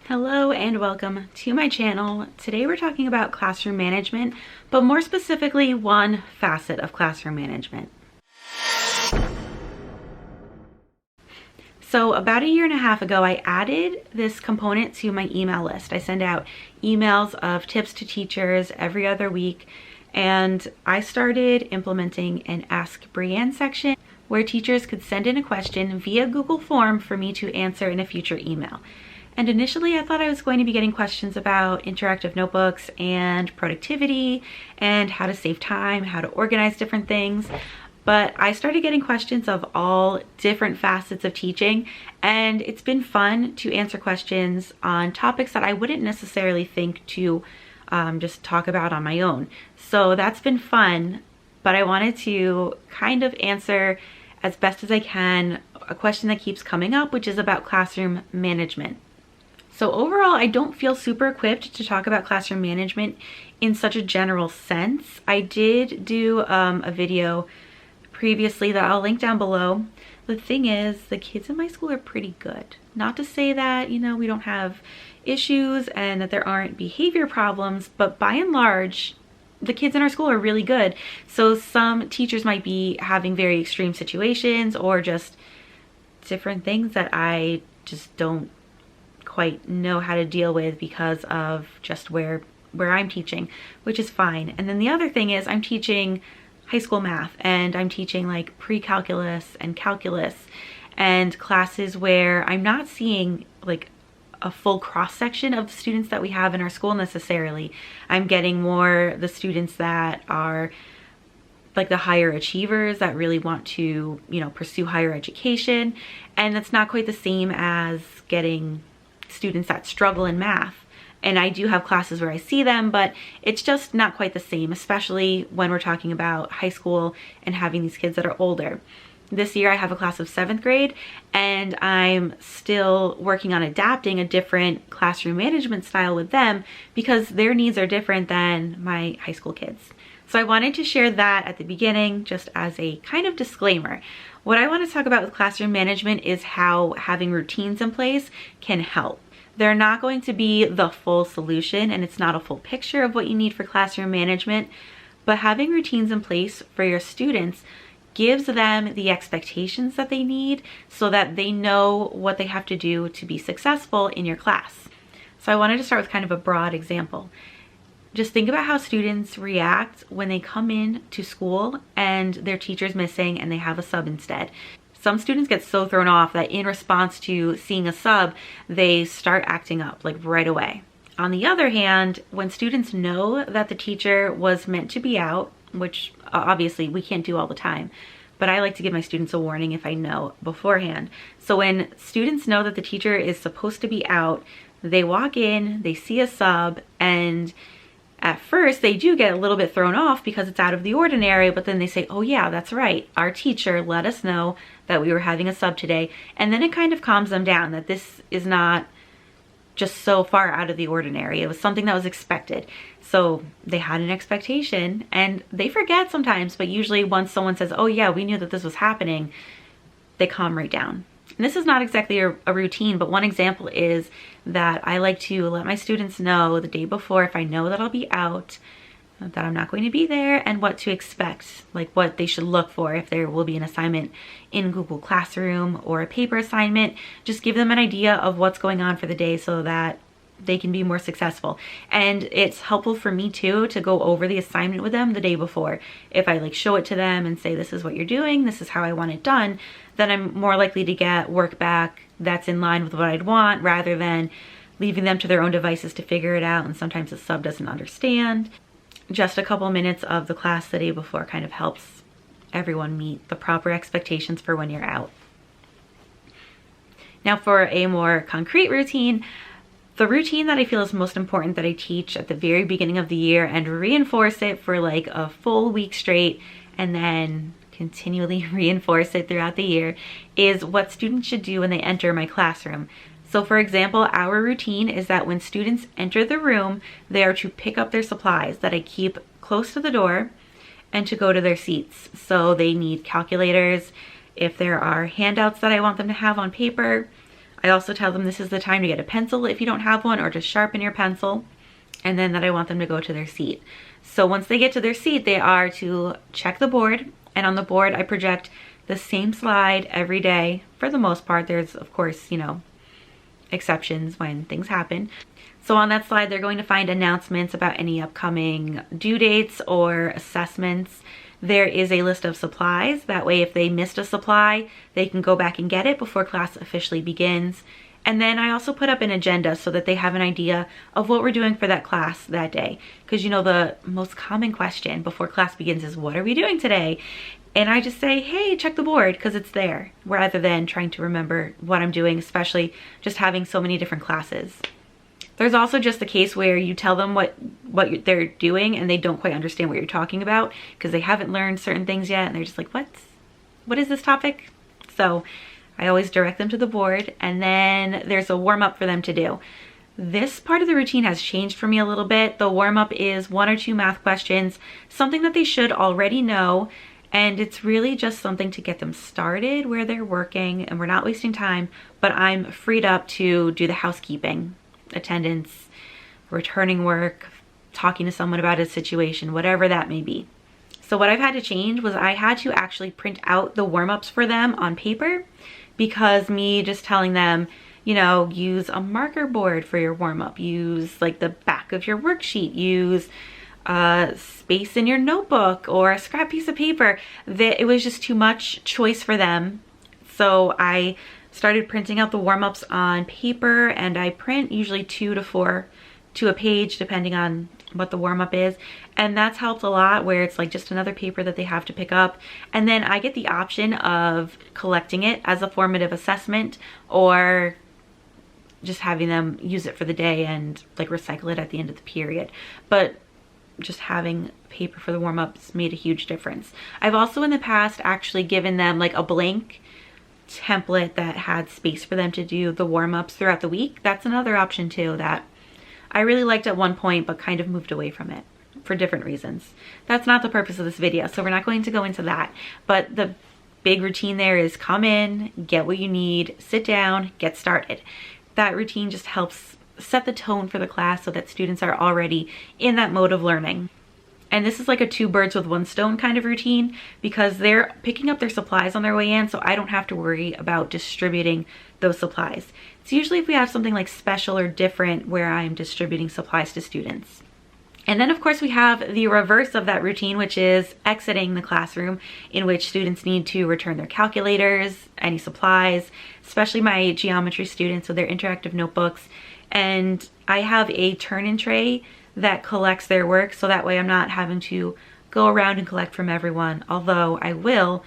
Hello and welcome to my channel. Today we're talking about classroom management, but more specifically one facet of classroom management. So about 1.5 years ago, I added this component to my email list. I send out emails of tips to teachers every other week, and I started implementing an Ask Brianne section where teachers could send in a question via Google form for me to answer in a future email. And initially I thought I was going to be getting questions about interactive notebooks and productivity and how to save time, how to organize different things. But I started getting questions of all different facets of teaching, and it's been fun to answer questions on topics that I wouldn't necessarily think to just talk about on my own. So that's been fun, but I wanted to kind of answer as best as I can a question that keeps coming up, which is about classroom management. So overall, I don't feel super equipped to talk about classroom management in such a general sense. I did do a video previously that I'll link down below. The thing is, the kids in my school are pretty good. Not to say that, we don't have issues and that there aren't behavior problems, but by and large, the kids in our school are really good. So some teachers might be having very extreme situations or just different things that I just don't quite know how to deal with because of just where I'm teaching, which is fine. And then the other thing is I'm teaching high school math, and I'm teaching like pre-calculus and calculus and classes where I'm not seeing like a full cross-section of the students that we have in our school necessarily. I'm getting more the students that are like the higher achievers that really want to, pursue higher education. And that's not quite the same as getting students that struggle in math. And I do have classes where I see them, but it's just not quite the same, especially when we're talking about high school and having these kids that are older. This year I have a class of 7th grade, and I'm still working on adapting a different classroom management style with them because their needs are different than my high school kids. So I wanted to share that at the beginning, just as a kind of disclaimer. What I want to talk about with classroom management is how having routines in place can help. They're not going to be the full solution, and it's not a full picture of what you need for classroom management, but having routines in place for your students gives them the expectations that they need so that they know what they have to do to be successful in your class. So I wanted to start with kind of a broad example. Just think about how students react when they come in to school and their teacher's missing and they have a sub instead. Some students get so thrown off that in response to seeing a sub, they start acting up like right away. On the other hand, when students know that the teacher was meant to be out, which obviously we can't do all the time, but I like to give my students a warning if I know beforehand. So when students know that the teacher is supposed to be out, they walk in, they see a sub, and at first they do get a little bit thrown off because it's out of the ordinary, but then they say, oh yeah, that's right, our teacher let us know that we were having a sub today. And then it kind of calms them down that this is not just so far out of the ordinary. It was something that was expected. So they had an expectation, and they forget sometimes, but usually once someone says, oh yeah, we knew that this was happening, they calm right down. And this is not exactly a routine, but one example is that I like to let my students know the day before, if I know that I'll be out, that I'm not going to be there, and what to expect, like what they should look for if there will be an assignment in Google Classroom or a paper assignment. Just give them an idea of what's going on for the day so that they can be more successful. And it's helpful for me too to go over the assignment with them the day before. If I like show it to them and say, this is what you're doing, this is how I want it done, then I'm more likely to get work back that's in line with what I'd want, rather than leaving them to their own devices to figure it out, and sometimes the sub doesn't understand. Just a couple minutes of the class the day before kind of helps everyone meet the proper expectations for when you're out. Now for a more concrete routine, the routine that I feel is most important that I teach at the very beginning of the year and reinforce it for like a full week straight, and then continually reinforce it throughout the year, is what students should do when they enter my classroom. So for example, our routine is that when students enter the room, they are to pick up their supplies that I keep close to the door and to go to their seats. So they need calculators. If there are handouts that I want them to have on paper, I also tell them this is the time to get a pencil if you don't have one, or to sharpen your pencil, and then that I want them to go to their seat. So once they get to their seat, they are to check the board, and on the board I project the same slide every day for the most part. There's, of course, you know, exceptions when things happen. So on that slide, they're going to find announcements about any upcoming due dates or assessments. There is a list of supplies. That way, if they missed a supply, they can go back and get it before class officially begins. And then I also put up an agenda so that they have an idea of what we're doing for that class that day. Because, you know, the most common question before class begins is, what are we doing today? And I just say, hey, check the board, because it's there, rather than trying to remember what I'm doing, especially just having so many different classes. There's also just the case where you tell them what they're doing and they don't quite understand what you're talking about because they haven't learned certain things yet, and they're just like, what is this topic? So I always direct them to the board, and then there's a warm-up for them to do. This part of the routine has changed for me a little bit. The warm-up is 1 or 2 math questions, something that they should already know, and it's really just something to get them started where they're working, and we're not wasting time, but I'm freed up to do the housekeeping, attendance, returning work, talking to someone about a situation, whatever that may be. So what I've had to change was I had to actually print out the warm-ups for them on paper, because me just telling them, you know, use a marker board for your warm-up, use like the back of your worksheet, use space in your notebook or a scrap piece of paper, that it was just too much choice for them. So I started printing out the warm-ups on paper, and I print usually 2 to 4 to a page depending on what the warm-up is, and that's helped a lot, where it's like just another paper that they have to pick up, and then I get the option of collecting it as a formative assessment or just having them use it for the day and like recycle it at the end of the period. But just having paper for the warm-ups made a huge difference. I've also in the past actually given them like a blank template that had space for them to do the warm-ups throughout the week. That's another option too that I really liked at one point, but kind of moved away from it for different reasons. That's not the purpose of this video, so we're not going to go into that. But the big routine there is come in, get what you need, sit down, get started. That routine just helps set the tone for the class so that students are already in that mode of learning. And this is like a 2 birds with 1 stone kind of routine, because they're picking up their supplies on their way in, so I don't have to worry about distributing those supplies. It's usually if we have something like special or different where I'm distributing supplies to students. And then of course we have the reverse of that routine, which is exiting the classroom, in which students need to return their calculators, any supplies, especially my geometry students with their interactive notebooks. And I have a turn-in tray that collects their work, so that way I'm not having to go around and collect from everyone, although I will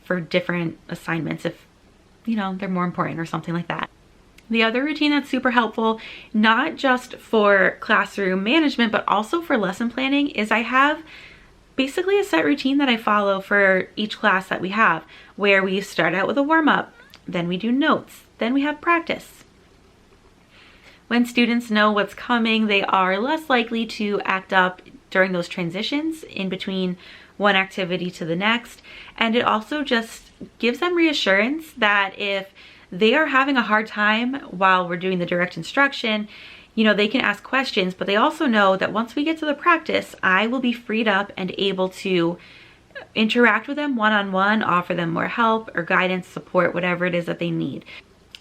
for different assignments if, you know, they're more important or something like that. The other routine that's super helpful, not just for classroom management, but also for lesson planning, is I have basically a set routine that I follow for each class that we have, where we start out with a warm-up, then we do notes, then we have practice. When students know what's coming, they are less likely to act up during those transitions in between one activity to the next. And it also just gives them reassurance that if they are having a hard time while we're doing the direct instruction, you know, they can ask questions, but they also know that once we get to the practice, I will be freed up and able to interact with them one-on-one, offer them more help or guidance, support, whatever it is that they need.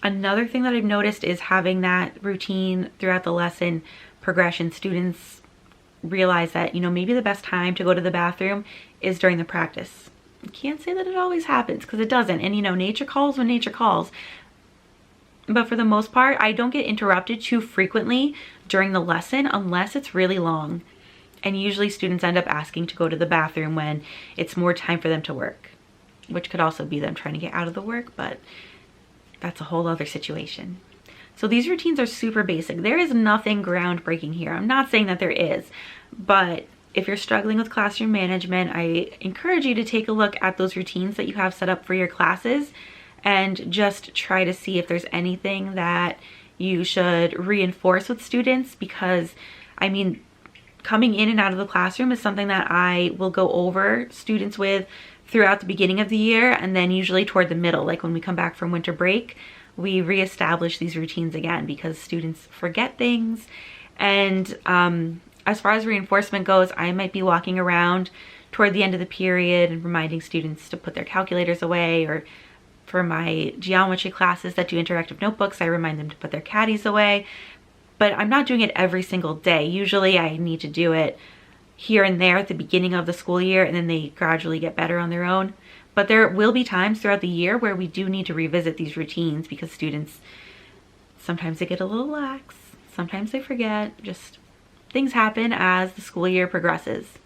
Another thing that I've noticed is having that routine throughout the lesson progression. Students realize that, you know, maybe the best time to go to the bathroom is during the practice. I can't say that it always happens, because it doesn't. And, you know, nature calls when nature calls. But for the most part, I don't get interrupted too frequently during the lesson unless it's really long. And usually students end up asking to go to the bathroom when it's more time for them to work, which could also be them trying to get out of the work, but that's a whole other situation. So these routines are super basic. There is nothing groundbreaking here. I'm not saying that there is, but if you're struggling with classroom management, I encourage you to take a look at those routines that you have set up for your classes and just try to see if there's anything that you should reinforce with students, because I mean, coming in and out of the classroom is something that I will go over students with throughout the beginning of the year, and then usually toward the middle, like when we come back from winter break, we reestablish these routines again, because students forget things. And as far as reinforcement goes, I might be walking around toward the end of the period and reminding students to put their calculators away, or for my geometry classes that do interactive notebooks, I remind them to put their caddies away. But I'm not doing it every single day. Usually I need to do it here and there at the beginning of the school year, and then they gradually get better on their own. But there will be times throughout the year where we do need to revisit these routines, because students, sometimes they get a little lax, sometimes they forget, just things happen as the school year progresses.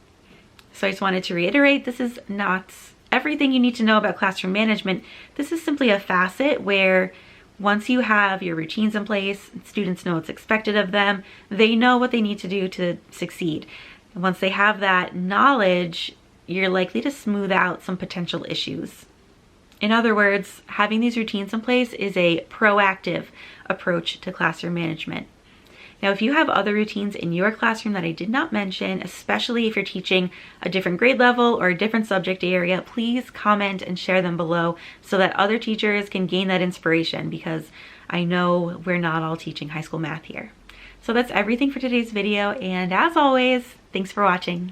So I just wanted to reiterate, this is not everything you need to know about classroom management. This is simply a facet where once you have your routines in place, students know what's expected of them, they know what they need to do to succeed. And once they have that knowledge, you're likely to smooth out some potential issues. In other words, having these routines in place is a proactive approach to classroom management. Now, if you have other routines in your classroom that I did not mention, especially if you're teaching a different grade level or a different subject area, please comment and share them below so that other teachers can gain that inspiration, because I know we're not all teaching high school math here. So that's everything for today's video, and as always, thanks for watching.